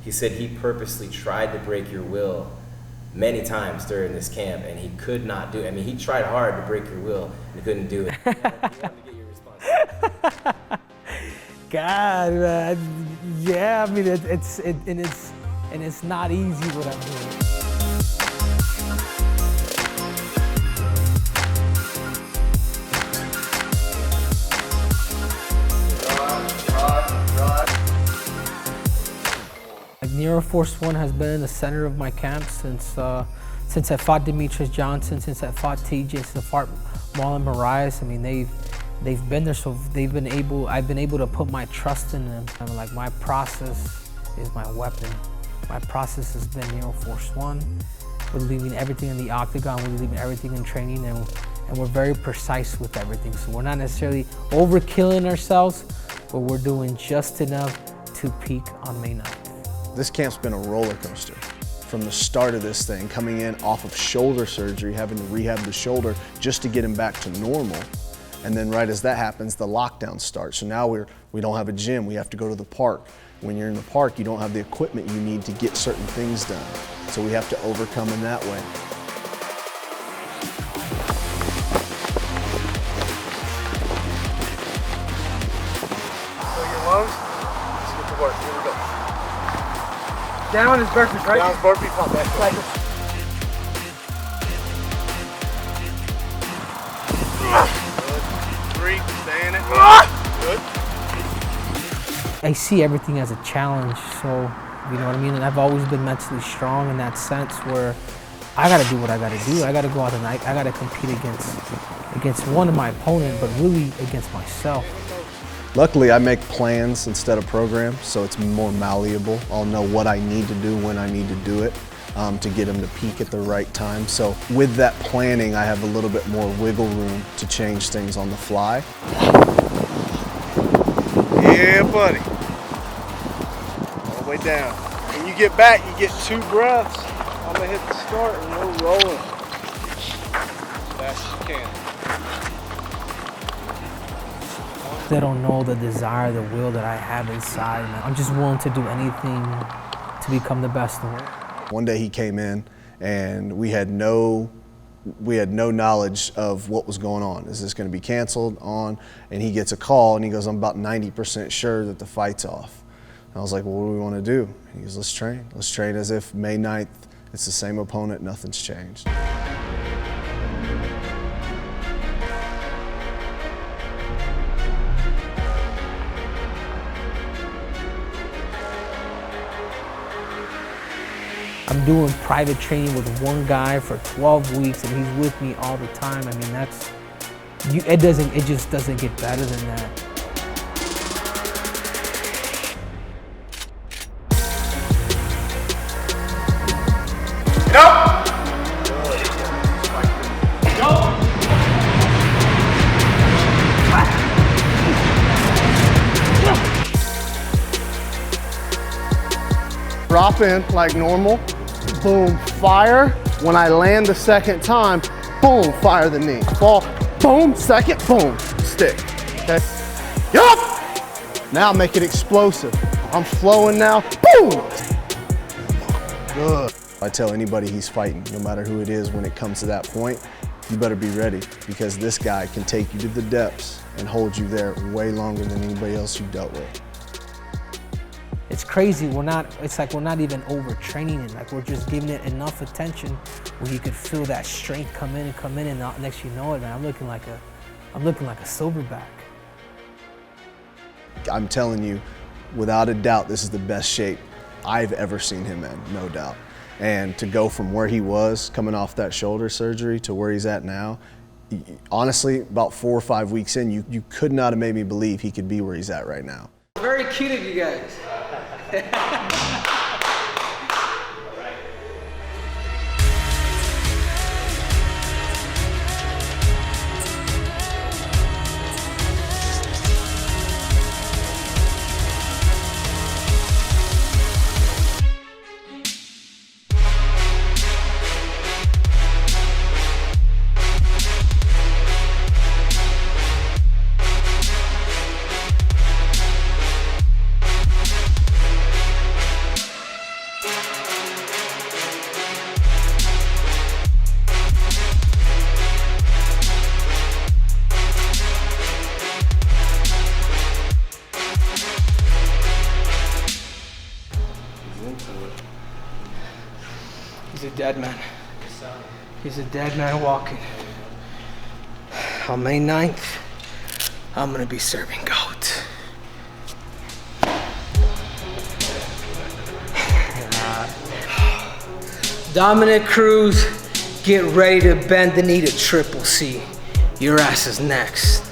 he said he purposely tried to break your will many times during this camp, and he could not do it. I mean, he tried hard to break your will, and he couldn't do it. He wanted to get your response. God, man. Yeah, I mean, it's not easy what I'm doing. NeuroForce1 has been in the center of my camp since I fought Demetrius Johnson, since I fought TJ, since I fought Marlon Moraes. I mean, they've been there, so I've been able to put my trust in them. I mean, like, my process is my weapon. My process has been NeuroForce1. We're leaving everything in the octagon, we're leaving everything in training, and we're very precise with everything. So we're not necessarily overkilling ourselves, but we're doing just enough to peak on May 9th. This camp's been a roller coaster. From the start of this thing, coming in off of shoulder surgery, having to rehab the shoulder just to get him back to normal. And then right as that happens, the lockdown starts. So now we don't have a gym, we have to go to the park. When you're in the park, you don't have the equipment you need to get certain things done. So we have to overcome in that way. So your lungs, let's get to work, here we go. Down is burpees, right? Down is burpee, pop back. Like, 3, stay in it. Good. I see everything as a challenge, so, you know what I mean? And I've always been mentally strong in that sense where I gotta do what I gotta do. I gotta go out and I gotta compete against one of my opponent, but really against myself. Luckily, I make plans instead of programs, so it's more malleable. I'll know what I need to do when I need to do it to get him to peak at the right time. So with that planning, I have a little bit more wiggle room to change things on the fly. Yeah, buddy. All the way down. When you get back, you get 2 breaths. I'm gonna hit the start and we're rolling. As fast as you can. They don't know the desire, the will that I have inside. And I'm just willing to do anything to become the best in it. One day he came in and we had no knowledge of what was going on. Is this going to be canceled on? And he gets a call and he goes, I'm about 90% sure that the fight's off. And I was like, well, what do we want to do? And he goes, let's train. Let's train as if May 9th, it's the same opponent, nothing's changed. I'm doing private training with one guy for 12 weeks and he's with me all the time. I mean, it just doesn't get better than that. Drop in like normal. Boom, fire. When I land the second time, boom, fire the knee. Fall, boom, second, boom, stick. Okay? Yup! Now make it explosive. I'm flowing now, boom! Good. I tell anybody he's fighting, no matter who it is, when it comes to that point, you better be ready because this guy can take you to the depths and hold you there way longer than anybody else you've dealt with. It's crazy, it's like we're not even overtraining it, like we're just giving it enough attention where you could feel that strength come in, and next you know it, man, I'm looking like a silverback. I'm telling you, without a doubt, this is the best shape I've ever seen him in, no doubt. And to go from where he was coming off that shoulder surgery to where he's at now, honestly, about 4 or 5 weeks in, you could not have made me believe he could be where he's at right now. Very cute of you guys. dead man. He's a dead man walking. On May 9th, I'm gonna be serving goat. Dominic Cruz, get ready to bend the knee to Triple C. Your ass is next.